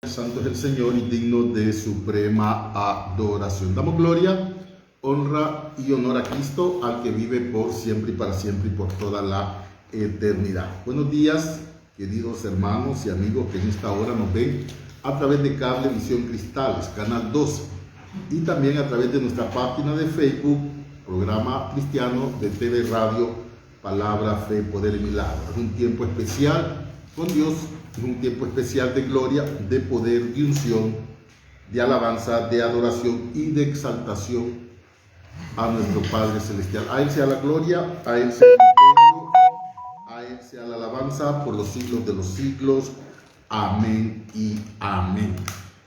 Santo es el Señor y digno de suprema adoración. Damos gloria, honra y honor a Cristo, al que vive por siempre y para siempre y por toda la eternidad. Buenos días, queridos hermanos y amigos que en esta hora nos ven a través de Cable Visión Cristales, Canal 12, y también a través de nuestra página de Facebook, programa cristiano de TV Radio, Palabra, Fe, Poder y Milagro. Es un tiempo especial con Dios. Es un tiempo especial de gloria, de poder, de unción, de alabanza, de adoración y de exaltación a nuestro Padre Celestial. A Él sea la gloria, a Él sea el imperio, a Él sea la alabanza por los siglos de los siglos. Amén y amén.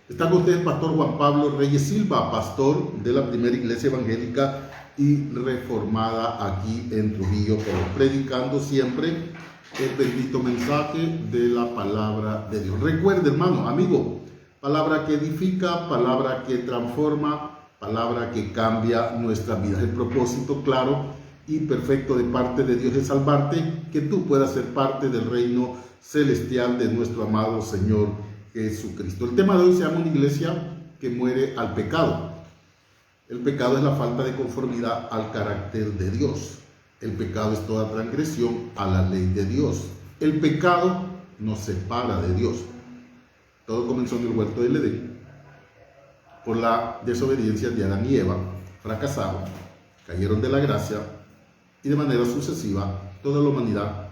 Está con ustedes el pastor Juan Pablo Reyes Silva, pastor de la primera iglesia evangélica y reformada aquí en Trujillo, pero predicando siempre el bendito mensaje de la palabra de Dios. Recuerde, hermano, amigo, palabra que edifica, palabra que transforma, palabra que cambia nuestras vidas. El propósito claro y perfecto de parte de Dios es salvarte, que tú puedas ser parte del reino celestial de nuestro amado Señor Jesucristo. El tema de hoy se llama una iglesia que muere al pecado. El pecado es la falta de conformidad al carácter de Dios. El pecado es toda transgresión a la ley de Dios. El pecado nos separa de Dios. Todo comenzó en el huerto del Edén por la desobediencia de Adán y Eva. Fracasaron, cayeron de la gracia y de manera sucesiva toda la humanidad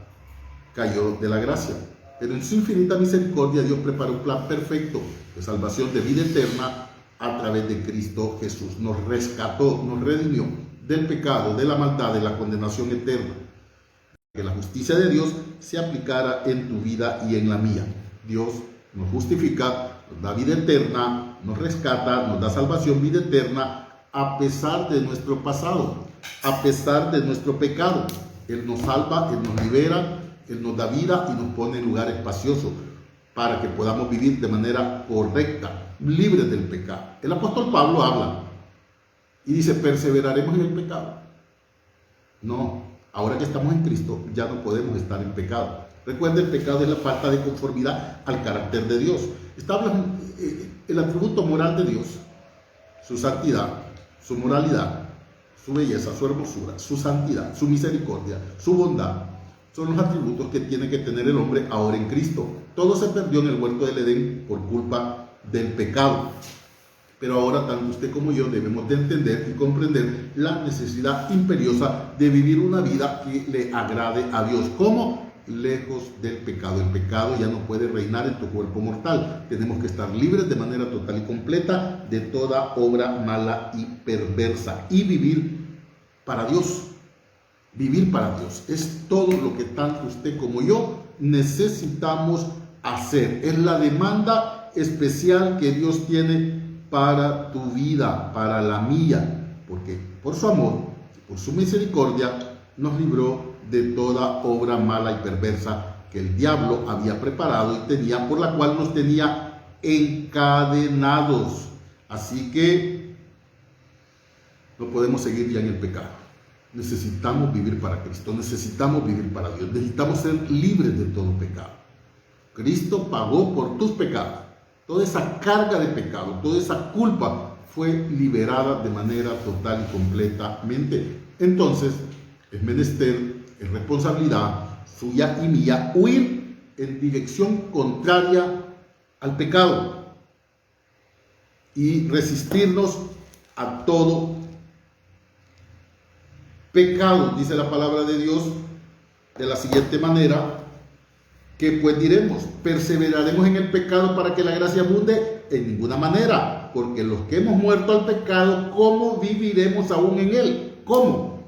cayó de la gracia. Pero en su infinita misericordia Dios preparó un plan perfecto de salvación, de vida eterna a través de Cristo Jesús. Nos rescató, nos redimió del pecado, de la maldad, de la condenación eterna. Que la justicia de Dios se aplicara en tu vida y en la mía. Dios nos justifica, nos da vida eterna, nos rescata, nos da salvación, vida eterna, a pesar de nuestro pasado, a pesar de nuestro pecado. Él nos salva, Él nos libera, Él nos da vida y nos pone en lugar espacioso para que podamos vivir de manera correcta, libres del pecado. El apóstol Pablo habla y dice, ¿perseveraremos en el pecado? No, ahora que estamos en Cristo ya no podemos estar en pecado. Recuerda, el pecado es la falta de conformidad al carácter de Dios. Está hablando el atributo moral de Dios, su santidad, su moralidad, su belleza, su hermosura, su santidad, su misericordia, su bondad. Son los atributos que tiene que tener el hombre ahora en Cristo. Todo se perdió en el huerto del Edén por culpa del pecado. Pero ahora tanto usted como yo debemos de entender y comprender la necesidad imperiosa de vivir una vida que le agrade a Dios. ¿Cómo? Lejos del pecado. El pecado ya no puede reinar en tu cuerpo mortal. Tenemos que estar libres de manera total y completa de toda obra mala y perversa y vivir para Dios. Vivir para Dios es todo lo que tanto usted como yo necesitamos hacer. Es la demanda especial que Dios tiene para tu vida, para la mía, porque por su amor, por su misericordia, nos libró de toda obra mala y perversa que el diablo había preparado y tenía, por la cual nos tenía encadenados. Así que no podemos seguir ya en el pecado. Necesitamos vivir para Cristo, necesitamos vivir para Dios, necesitamos ser libres de todo pecado. Cristo pagó por tus pecados. Toda esa carga de pecado, toda esa culpa fue liberada de manera total y completamente. Entonces, es menester, es responsabilidad suya y mía huir en dirección contraria al pecado y resistirnos a todo pecado. Dice la palabra de Dios de la siguiente manera: ¿qué pues diremos? ¿Perseveraremos en el pecado para que la gracia abunde? En ninguna manera, porque los que hemos muerto al pecado, ¿cómo viviremos aún en él? ¿Cómo?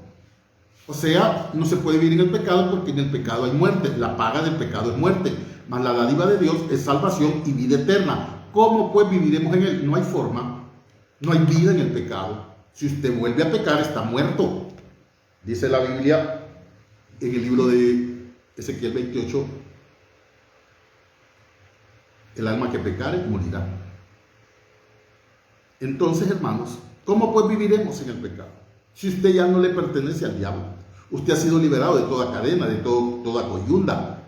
O sea, no se puede vivir en el pecado porque en el pecado hay muerte. La paga del pecado es muerte, mas la dádiva de Dios es salvación y vida eterna. ¿Cómo pues viviremos en él? No hay forma, no hay vida en el pecado. Si usted vuelve a pecar, está muerto. Dice la Biblia en el libro de Ezequiel 28, el alma que pecare morirá. Entonces, hermanos, ¿cómo pues viviremos en el pecado? Si usted ya no le pertenece al diablo, usted ha sido liberado de toda cadena, de toda coyunda,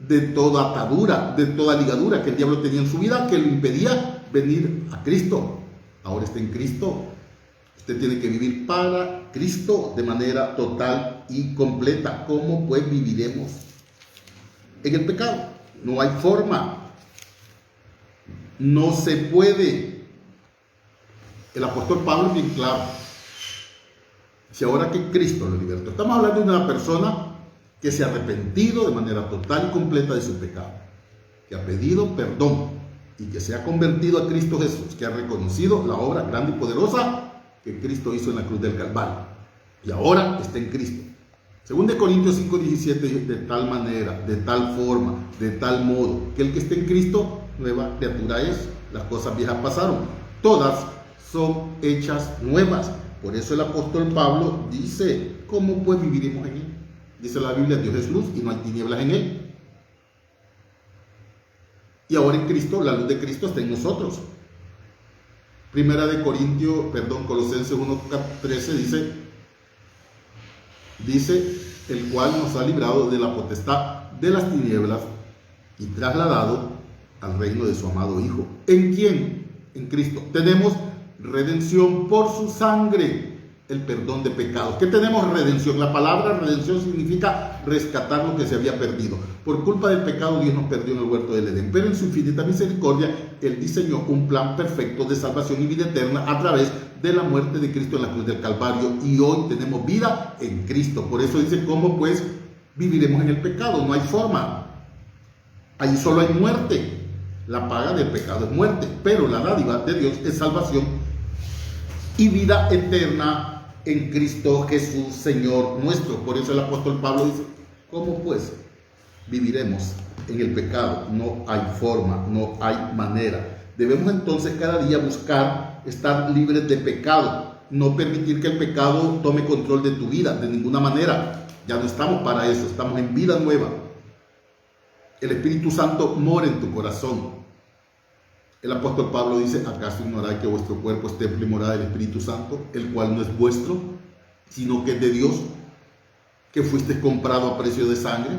de toda atadura, de toda ligadura que el diablo tenía en su vida, que le impedía venir a Cristo. Ahora está en Cristo. Usted tiene que vivir para Cristo de manera total y completa. ¿Cómo pues viviremos en el pecado? No hay forma. No se puede. El apóstol Pablo es bien claro. Si ahora que Cristo lo libertó, estamos hablando de una persona que se ha arrepentido de manera total y completa de su pecado, que ha pedido perdón y que se ha convertido a Cristo Jesús, que ha reconocido la obra grande y poderosa que Cristo hizo en la cruz del Calvario y ahora está en Cristo. Según de Corintios 5:17 dice: de tal manera, de tal forma, de tal modo, que el que esté en Cristo, nueva criatura es. Las cosas viejas pasaron, todas son hechas nuevas. Por eso el apóstol Pablo dice: ¿cómo pues viviremos en él? Dice la Biblia: Dios es luz y no hay tinieblas en él. Y ahora en Cristo, la luz de Cristo está en nosotros. Colosenses 1:13 dice: el cual nos ha librado de la potestad de las tinieblas y trasladado al reino de su amado Hijo. ¿En quién? En Cristo. Tenemos redención por su sangre, el perdón de pecados. ¿Qué tenemos? Redención. La palabra redención significa rescatar lo que se había perdido. Por culpa del pecado, Dios nos perdió en el huerto del Edén, pero en su infinita misericordia, Él diseñó un plan perfecto de salvación y vida eterna a través de la muerte de Cristo en la cruz del Calvario, y hoy tenemos vida en Cristo. Por eso dice: ¿cómo pues viviremos en el pecado? No hay forma. Ahí solo hay muerte. La paga del pecado es muerte, pero la dádiva de Dios es salvación y vida eterna en Cristo Jesús, Señor nuestro. Por eso el apóstol Pablo dice: ¿cómo pues viviremos en el pecado? No hay forma, no hay manera. Debemos entonces cada día buscar estar libres de pecado, no permitir que el pecado tome control de tu vida de ninguna manera. Ya no estamos para eso, estamos en vida nueva. El Espíritu Santo mora en tu corazón. El apóstol Pablo dice: ¿acaso ignoráis que vuestro cuerpo es templo y morada del Espíritu Santo, el cual no es vuestro, sino que es de Dios, que fuisteis comprado a precio de sangre?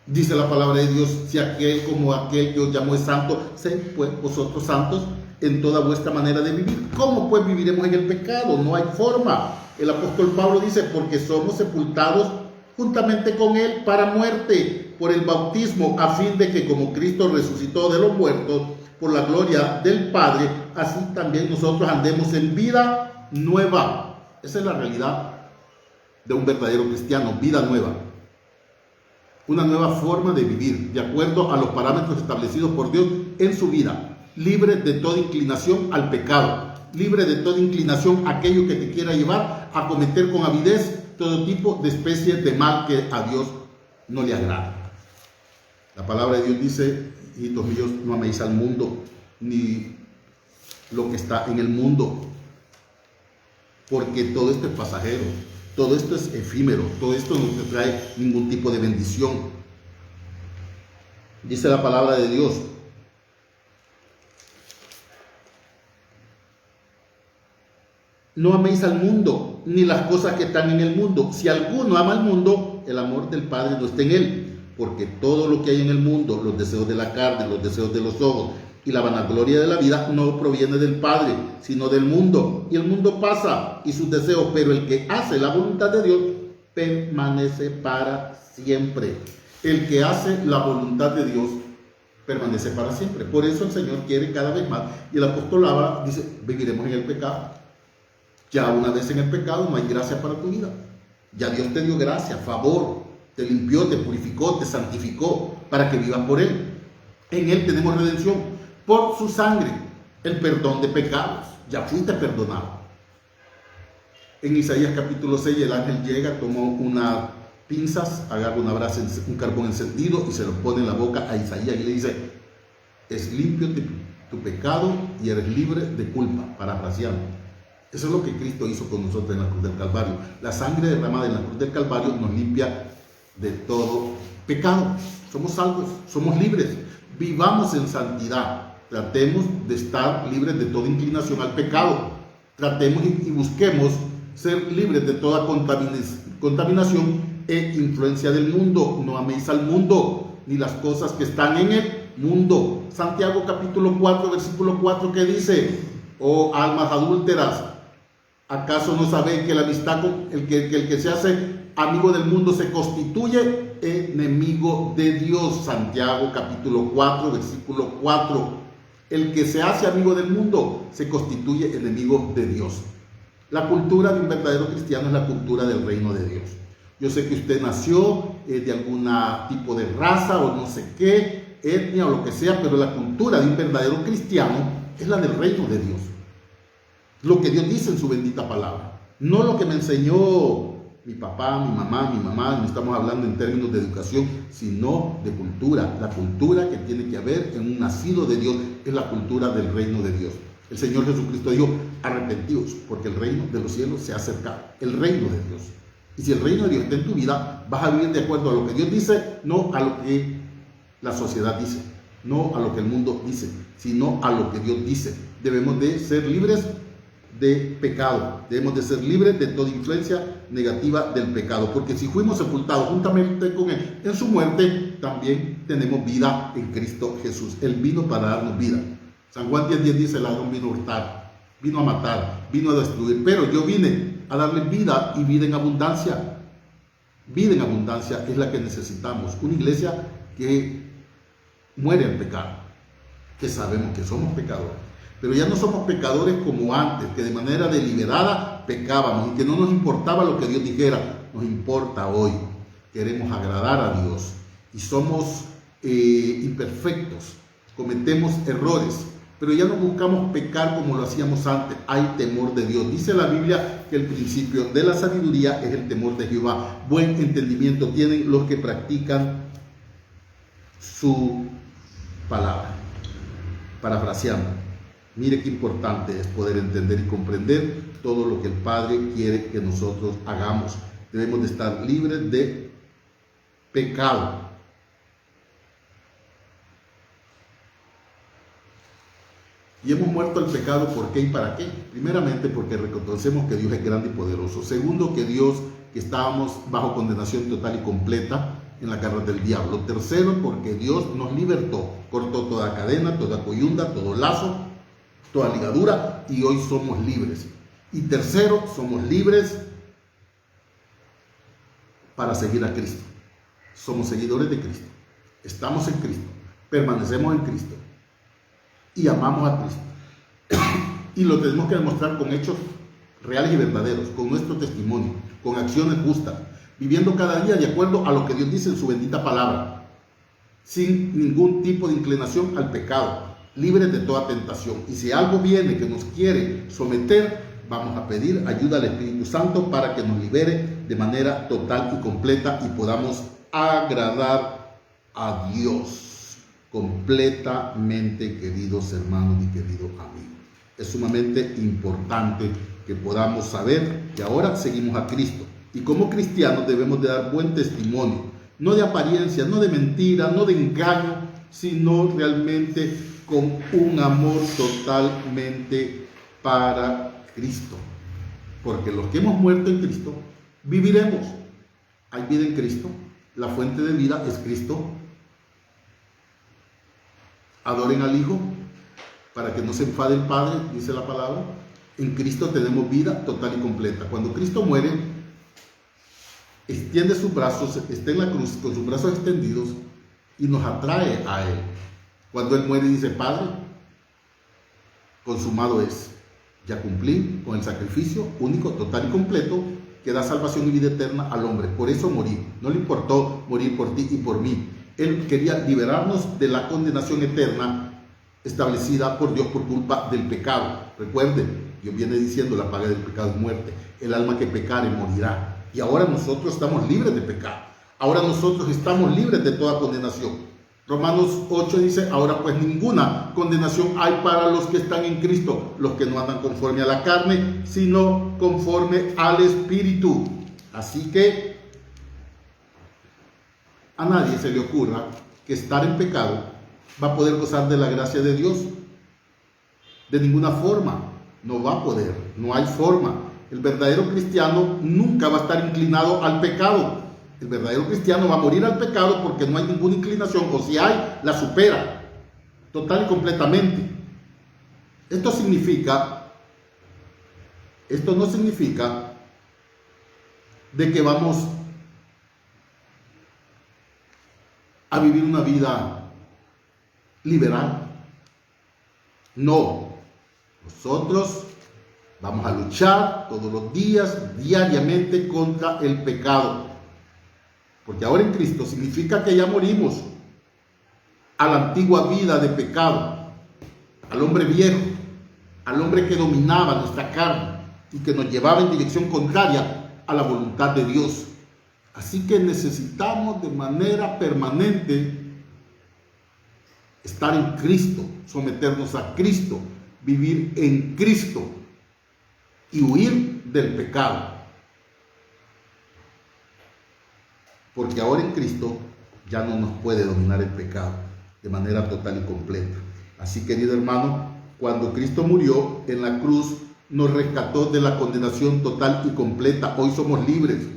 Dice la palabra de Dios: si aquel como aquel que os llamó es santo, sed pues vosotros santos en toda vuestra manera de vivir. ¿Cómo pues viviremos en el pecado? No hay forma. El apóstol Pablo dice: porque somos sepultados juntamente con él para muerte por el bautismo, a fin de que como Cristo resucitó de los muertos por la gloria del Padre, así también nosotros andemos en vida nueva. Esa es la realidad de un verdadero cristiano: vida nueva. Una nueva forma de vivir, de acuerdo a los parámetros establecidos por Dios en su vida, libre de toda inclinación al pecado, libre de toda inclinación a aquello que te quiera llevar a cometer con avidez todo tipo de especies de mal que a Dios no le agrada. La palabra de Dios dice: hijitos míos, no améis al mundo, ni lo que está en el mundo, porque todo esto es pasajero, todo esto es efímero, todo esto no te trae ningún tipo de bendición. Dice la palabra de Dios: no améis al mundo, ni las cosas que están en el mundo. Si alguno ama al mundo, el amor del Padre no está en él. Porque todo lo que hay en el mundo, los deseos de la carne, los deseos de los ojos y la vanagloria de la vida, no proviene del Padre, sino del mundo. Y el mundo pasa y sus deseos, pero el que hace la voluntad de Dios permanece para siempre. El que hace la voluntad de Dios permanece para siempre. Por eso el Señor quiere cada vez más. Y el apóstol habla, dice: viviremos en el pecado. Ya una vez en el pecado no hay gracia para tu vida. Ya Dios te dio gracia, favor, te limpió, te purificó, te santificó para que vivas por Él. En Él tenemos redención por su sangre, el perdón de pecados. Ya fuiste perdonado. En Isaías capítulo 6 el ángel llega, toma unas pinzas, agarra una brasa, un carbón encendido y se lo pone en la boca a Isaías y le dice: es limpio tu pecado y eres libre de culpa, parafraseando. Eso es lo que Cristo hizo con nosotros en la cruz del Calvario. La sangre derramada en la cruz del Calvario nos limpia de todo pecado. Somos salvos, somos libres. Vivamos en santidad. Tratemos de estar libres de toda inclinación al pecado. Tratemos y busquemos ser libres de toda contaminación e influencia del mundo. No améis al mundo, ni las cosas que están en el mundo. Santiago capítulo 4, versículo 4, que dice: oh almas adúlteras, ¿acaso no sabéis que la amistad con el que se hace amigo del mundo se constituye enemigo de Dios? Santiago capítulo 4, versículo 4. El que se hace amigo del mundo se constituye enemigo de Dios. La cultura de un verdadero cristiano es la cultura del reino de Dios. Yo sé que usted nació de algún tipo de raza o no sé qué, etnia o lo que sea, pero la cultura de un verdadero cristiano es la del reino de Dios. Lo que Dios dice en su bendita palabra. No lo que me enseñó mi papá, mi mamá, no estamos hablando en términos de educación, sino de cultura. La cultura que tiene que haber en un nacido de Dios es la cultura del reino de Dios. El Señor Jesucristo dijo: arrepentíos, porque el reino de los cielos se ha acercado. El reino de Dios. Y si el reino de Dios está en tu vida, vas a vivir de acuerdo a lo que Dios dice, no a lo que la sociedad dice, no a lo que el mundo dice, sino a lo que Dios dice. Debemos de ser libres de pecado, debemos de ser libres de toda influencia negativa del pecado, porque si fuimos sepultados juntamente con Él en su muerte, también tenemos vida en Cristo Jesús. Él vino para darnos vida. San Juan 10:10 dice: el ladrón vino a hurtar, vino a matar, vino a destruir, pero yo vine a darle vida y vida en abundancia. Vida en abundancia es la que necesitamos. Una iglesia que muere al pecado, que sabemos que somos pecadores, pero ya no somos pecadores como antes, que de manera deliberada pecábamos y que no nos importaba lo que Dios dijera. Nos importa hoy. Queremos agradar a Dios y somos imperfectos, cometemos errores, pero ya no buscamos pecar como lo hacíamos antes. Hay temor de Dios. Dice la Biblia que el principio de la sabiduría es el temor de Jehová. Buen entendimiento tienen los que practican su palabra. Parafraseando, mire qué importante es poder entender y comprender todo lo que el Padre quiere que nosotros hagamos. Debemos de estar libres de pecado. Y hemos muerto al pecado, ¿por qué y para qué? Primeramente, porque reconocemos que Dios es grande y poderoso. Segundo, que estábamos bajo condenación total y completa en la garra del diablo. Tercero, porque Dios nos libertó, cortó toda cadena, toda coyunda, todo lazo, toda ligadura, y hoy somos libres. Y tercero, somos libres para seguir a Cristo. Somos seguidores de Cristo. Estamos en Cristo. Permanecemos en Cristo. Y amamos a Cristo. Y lo tenemos que demostrar con hechos reales y verdaderos, con nuestro testimonio, con acciones justas, viviendo cada día de acuerdo a lo que Dios dice en su bendita palabra, sin ningún tipo de inclinación al pecado, libres de toda tentación. Y si algo viene que nos quiere someter, vamos a pedir ayuda al Espíritu Santo para que nos libere de manera total y completa y podamos agradar a Dios completamente, queridos hermanos y queridos amigos. Es sumamente importante que podamos saber que ahora seguimos a Cristo y como cristianos debemos de dar buen testimonio, no de apariencia, no de mentira, no de engaño, sino realmente con un amor totalmente para Cristo, porque los que hemos muerto en Cristo viviremos. Hay vida en Cristo, la fuente de vida es Cristo. Adoren al Hijo para que no se enfade el Padre, dice la palabra. En Cristo tenemos vida total y completa. Cuando Cristo muere, extiende sus brazos, está en la cruz con sus brazos extendidos y nos atrae a Él. Cuando Él muere dice: Padre, consumado es. Ya cumplí con el sacrificio único, total y completo que da salvación y vida eterna al hombre. Por eso morí. No le importó morir por ti y por mí. Él quería liberarnos de la condenación eterna establecida por Dios por culpa del pecado. Recuerden, Dios viene diciendo: la paga del pecado es muerte. El alma que pecare morirá. Y ahora nosotros estamos libres de pecado. Ahora nosotros estamos libres de toda condenación. Romanos 8 dice: ahora pues ninguna condenación hay para los que están en Cristo, los que no andan conforme a la carne, sino conforme al Espíritu. Así que a nadie se le ocurra que estar en pecado va a poder gozar de la gracia de Dios. De ninguna forma, no va a poder, no hay forma. El verdadero cristiano nunca va a estar inclinado al pecado. El verdadero cristiano va a morir al pecado porque no hay ninguna inclinación, o si hay, la supera total y completamente. Esto no significa de que vamos a vivir una vida liberal. No, nosotros vamos a luchar todos los días, diariamente, contra el pecado. Porque ahora en Cristo significa que ya morimos a la antigua vida de pecado, al hombre viejo, al hombre que dominaba nuestra carne y que nos llevaba en dirección contraria a la voluntad de Dios. Así que necesitamos de manera permanente estar en Cristo, someternos a Cristo, vivir en Cristo y huir del pecado. Porque ahora en Cristo ya no nos puede dominar el pecado de manera total y completa. Así, querido hermano, cuando Cristo murió en la cruz, nos rescató de la condenación total y completa. Hoy somos libres.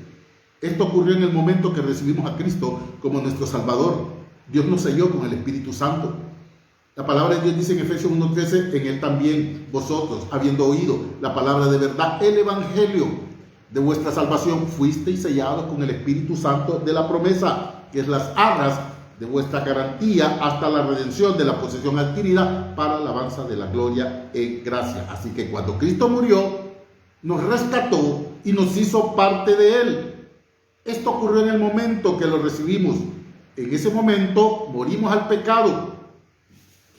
Esto ocurrió en el momento que recibimos a Cristo como nuestro Salvador. Dios nos selló con el Espíritu Santo. La palabra de Dios dice en Efesios 1:13, en Él también vosotros, habiendo oído la palabra de verdad, el Evangelio de vuestra salvación, fuisteis sellados con el Espíritu Santo de la promesa, que es las arras de vuestra garantía hasta la redención de la posesión adquirida para la alabanza de la gloria en gracia. Así que cuando Cristo murió, nos rescató y nos hizo parte de Él. Esto ocurrió en el momento que lo recibimos. En ese momento morimos al pecado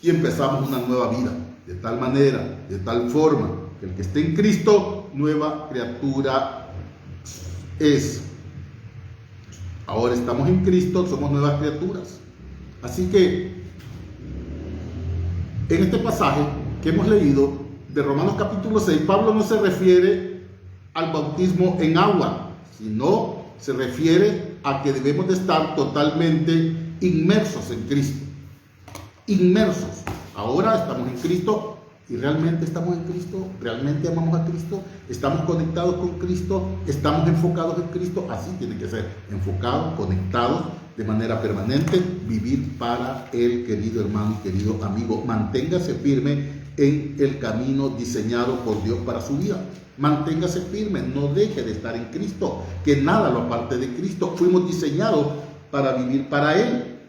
y empezamos una nueva vida. De tal manera, de tal forma, que el que esté en Cristo, nueva criatura es. Ahora estamos en Cristo, somos nuevas criaturas. Así que, en este pasaje que hemos leído de Romanos capítulo 6, Pablo no se refiere al bautismo en agua, sino se refiere a que debemos de estar totalmente inmersos en Cristo. Inmersos. Ahora estamos en Cristo y realmente estamos en Cristo, realmente amamos a Cristo, estamos conectados con Cristo, estamos enfocados en Cristo. Así tiene que ser, enfocados, conectados de manera permanente, vivir para Él, querido hermano y querido amigo. Manténgase firme en el camino diseñado por Dios para su vida. Manténgase firme, no deje de estar en Cristo, que nada lo aparte de Cristo. Fuimos diseñados para vivir para Él.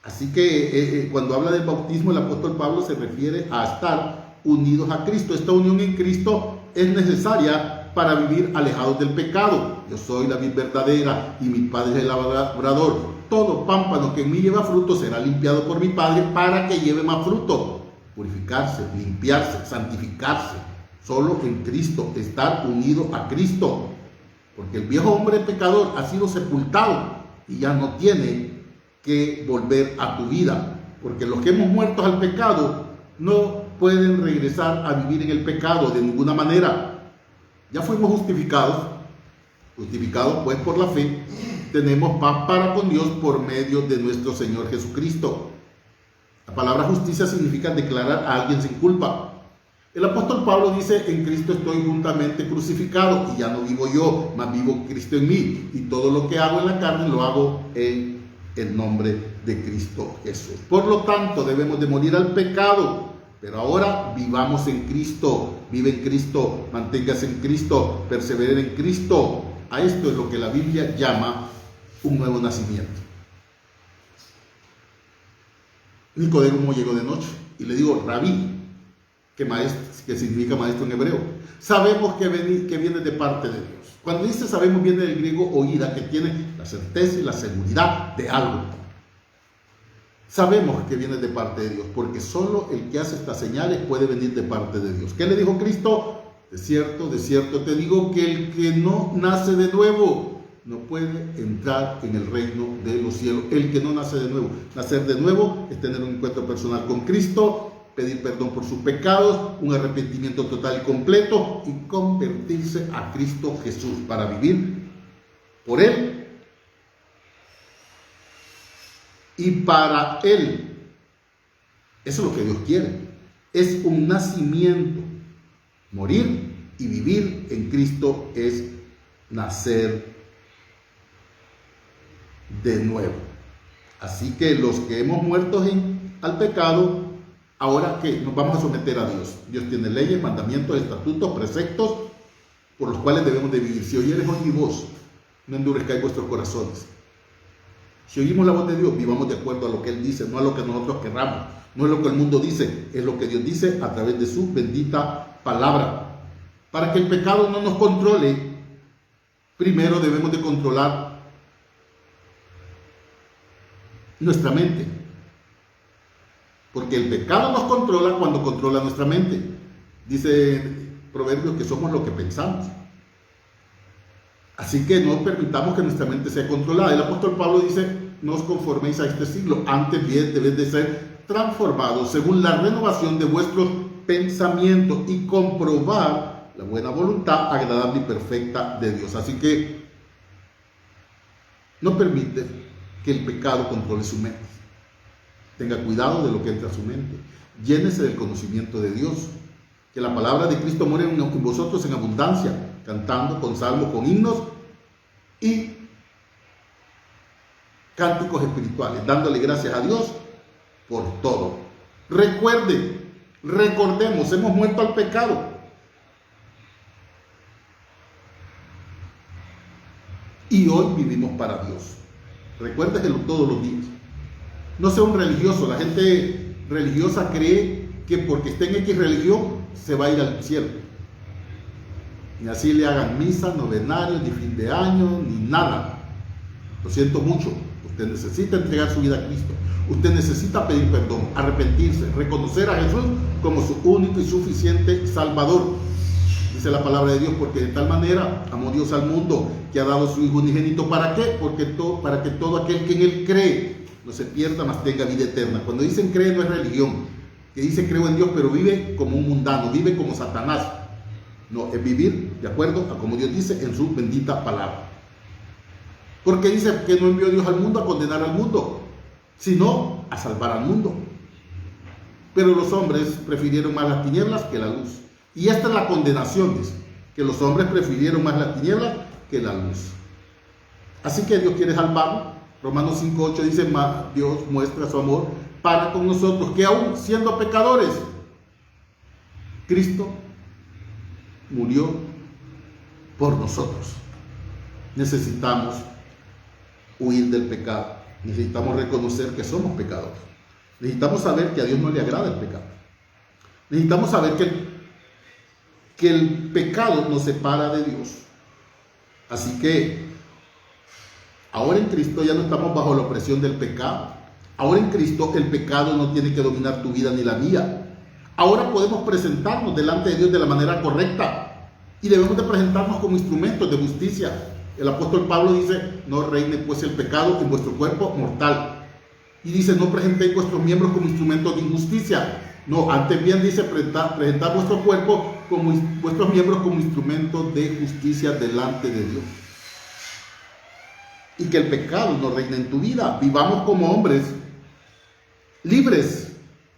Así que cuando habla del bautismo, el apóstol Pablo se refiere a estar unidos a Cristo. Esta unión en Cristo es necesaria para vivir alejados del pecado. Yo soy la vid verdadera y mi Padre es el labrador. Todo pámpano que en mí lleva fruto será limpiado por mi Padre para que lleve más fruto. Purificarse, limpiarse, santificarse. Solo en Cristo, estar unido a Cristo. Porque el viejo hombre pecador ha sido sepultado y ya no tiene que volver a tu vida. Porque los que hemos muerto al pecado no pueden regresar a vivir en el pecado de ninguna manera. Ya fuimos justificados pues por la fe, tenemos paz para con Dios por medio de nuestro Señor Jesucristo. La palabra justicia significa declarar a alguien sin culpa. El apóstol Pablo dice, en Cristo estoy juntamente crucificado y ya no vivo yo, mas vivo Cristo en mí, y todo lo que hago en la carne lo hago en el nombre de Cristo Jesús. Por lo tanto, debemos de morir al pecado. Pero ahora vivamos en Cristo, vive en Cristo, manténgase en Cristo, persevere en Cristo. A esto es lo que la Biblia llama un nuevo nacimiento. Nicodemo llegó de noche y le digo, Rabí, que significa maestro en hebreo. Sabemos que viene de parte de Dios. Cuando dice sabemos, viene del griego oída, que tiene la certeza y la seguridad de algo. Sabemos que viene de parte de Dios, porque solo el que hace estas señales puede venir de parte de Dios. ¿Qué le dijo Cristo? De cierto te digo que el que no nace de nuevo no puede entrar en el reino de los cielos. El que no nace de nuevo. Nacer de nuevo es tener un encuentro personal con Cristo, pedir perdón por sus pecados, un arrepentimiento total y completo y convertirse a Cristo Jesús para vivir por Él y para Él. Eso es lo que Dios quiere. Es un nacimiento. Morir y vivir en Cristo es nacer de nuevo. Así que los que hemos muerto al pecado, ahora que nos vamos a someter a Dios. Dios tiene leyes, mandamientos, estatutos, preceptos por los cuales debemos de vivir. Si oyeres hoy mi voz, no endurezcáis vuestros corazones. Si oímos la voz de Dios, vivamos de acuerdo a lo que Él dice, no a lo que nosotros querramos. No es lo que el mundo dice, es lo que Dios dice a través de su bendita palabra. Para que el pecado no nos controle, primero debemos de controlar nuestra mente. Porque el pecado nos controla cuando controla nuestra mente. Dice Proverbios que somos lo que pensamos. Así que no permitamos que nuestra mente sea controlada. El apóstol Pablo dice, no os conforméis a este siglo, antes bien debéis de ser transformados según la renovación de vuestros pensamientos y comprobar la buena voluntad agradable y perfecta de Dios. Así que no permite que el pecado controle su mente. Tenga cuidado de lo que entra a su mente. Llénese del conocimiento de Dios. Que la palabra de Cristo muere en vosotros en abundancia, cantando con salmos, con himnos y cánticos espirituales, dándole gracias a Dios por todo. Recordemos, hemos muerto al pecado. Y hoy vivimos para Dios. Recuérdeselo todos los días. No sea un religioso. La gente religiosa cree que porque esté en X religión se va a ir al cielo. Ni así le hagan misa, novenarios, ni fin de año, ni nada. Lo siento mucho. Usted necesita entregar su vida a Cristo. Usted necesita pedir perdón, arrepentirse, reconocer a Jesús como su único y suficiente Salvador. Dice la palabra de Dios, porque de tal manera amó Dios al mundo que ha dado su Hijo unigénito. ¿Para qué? Para que todo aquel que en Él cree no se pierda, mas tenga vida eterna. Cuando dicen cree no es religión, que dice creo en Dios, pero vive como un mundano, vive como Satanás. No, es vivir de acuerdo a como Dios dice en su bendita palabra. Porque dice que no envió Dios al mundo a condenar al mundo, sino a salvar al mundo. Pero los hombres prefirieron más las tinieblas que la luz. Y esta es la condenación, dice, que los hombres prefirieron más las tinieblas que la luz. Así que Dios quiere salvarnos. Romanos 5:8 dice, Dios muestra su amor para con nosotros, que aún siendo pecadores, Cristo murió por nosotros. Necesitamos huir del pecado. Necesitamos reconocer que somos pecadores. Necesitamos saber que a Dios no le agrada el pecado. Necesitamos saber que el pecado nos separa de Dios. Así que ahora en Cristo ya no estamos bajo la opresión del pecado. Ahora en Cristo el pecado no tiene que dominar tu vida ni la mía. Ahora podemos presentarnos delante de Dios de la manera correcta y debemos de presentarnos como instrumentos de justicia. El apóstol Pablo dice, no reine pues el pecado en vuestro cuerpo mortal. Y dice, no presentéis vuestros miembros como instrumentos de injusticia. No, antes bien dice, presentar vuestro cuerpo como vuestros miembros como instrumentos de justicia delante de Dios. Y que el pecado no reine en tu vida. Vivamos como hombres libres,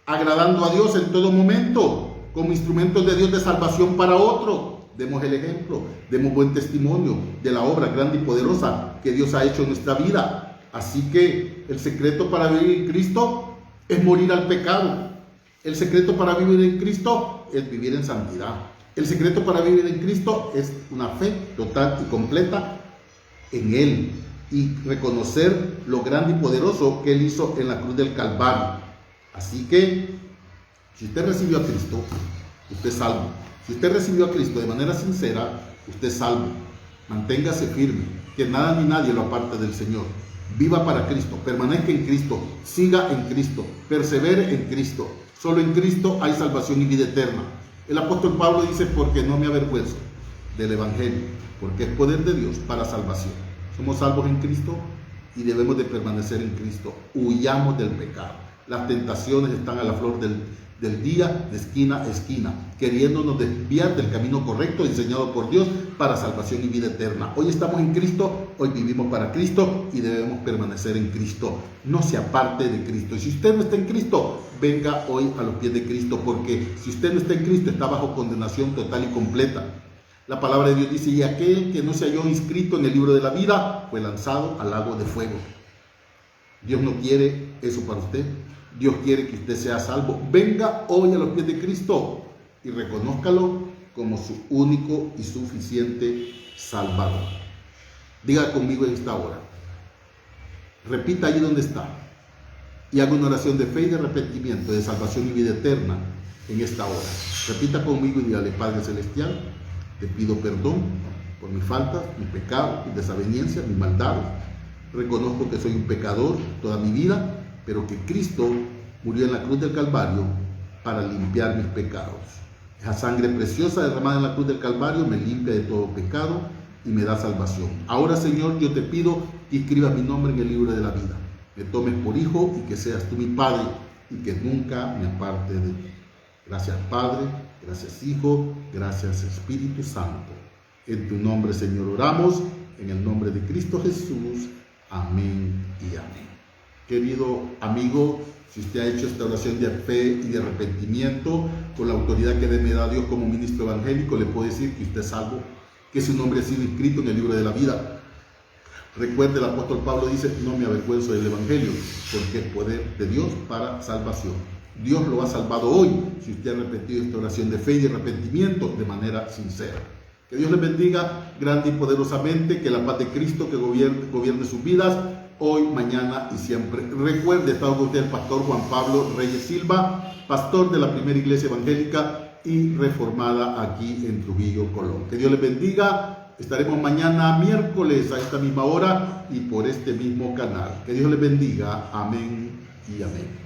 agradando a Dios en todo momento, como instrumentos de Dios de salvación para otro. Demos el ejemplo, demos buen testimonio de la obra grande y poderosa que Dios ha hecho en nuestra vida. Así que el secreto para vivir en Cristo es morir al pecado. El secreto para vivir en Cristo es vivir en santidad. El secreto para vivir en Cristo es una fe total y completa en Él y reconocer lo grande y poderoso que Él hizo en la cruz del Calvario. Así que, si usted recibió a Cristo, usted es salvo. Si usted recibió a Cristo de manera sincera, usted es salvo. Manténgase firme, que nada ni nadie lo aparte del Señor. Viva para Cristo, permanezca en Cristo, siga en Cristo, persevere en Cristo. Solo en Cristo hay salvación y vida eterna. El apóstol Pablo dice, porque no me avergüenzo del Evangelio, porque es poder de Dios para salvación. Somos salvos en Cristo y debemos de permanecer en Cristo. Huyamos del pecado. Las tentaciones están a la flor del día, de esquina a esquina, queriéndonos desviar del camino correcto diseñado por Dios para salvación y vida eterna. Hoy estamos en Cristo, hoy vivimos para Cristo y debemos permanecer en Cristo. No se aparte de Cristo. Y si usted no está en Cristo, venga hoy a los pies de Cristo, porque si usted no está en Cristo, está bajo condenación total y completa. La palabra de Dios dice, y aquel que no se halló inscrito en el libro de la vida fue lanzado al lago de fuego. Dios no quiere eso para usted. Dios quiere que usted sea salvo. Venga hoy a los pies de Cristo y reconózcalo como su único y suficiente Salvador. Diga conmigo en esta hora. Repita allí donde está y haga una oración de fe y de arrepentimiento, de salvación y vida eterna en esta hora. Repita conmigo y dígale: Padre Celestial, te pido perdón por mis faltas, mis pecados, mis desavenencias, mis maldades. Reconozco que soy un pecador toda mi vida, pero que Cristo murió en la cruz del Calvario para limpiar mis pecados. Esa sangre preciosa derramada en la cruz del Calvario me limpia de todo pecado y me da salvación. Ahora, Señor, yo te pido que escribas mi nombre en el libro de la vida. Me tomes por hijo y que seas tú mi Padre y que nunca me aparte de ti. Gracias, Padre. Gracias, Hijo. Gracias, Espíritu Santo. En tu nombre, Señor, oramos. En el nombre de Cristo Jesús. Amén y amén. Querido amigo, si usted ha hecho esta oración de fe y de arrepentimiento con la autoridad que me da Dios como ministro evangélico, le puedo decir que usted es salvo, que su nombre ha sido inscrito en el libro de la vida. Recuerde, el apóstol Pablo dice: no me avergüenzo del evangelio, porque es poder de Dios para salvación. Dios lo ha salvado hoy si usted ha repetido esta oración de fe y de arrepentimiento de manera sincera. Que Dios les bendiga grande y poderosamente, que la paz de Cristo que gobierne sus vidas hoy, mañana y siempre. Recuerde, estaba con usted el pastor Juan Pablo Reyes Silva, pastor de la primera iglesia evangélica y reformada aquí en Trujillo, Colombia. Que Dios les bendiga. Estaremos mañana miércoles a esta misma hora y por este mismo canal. Que Dios les bendiga. Amén y amén.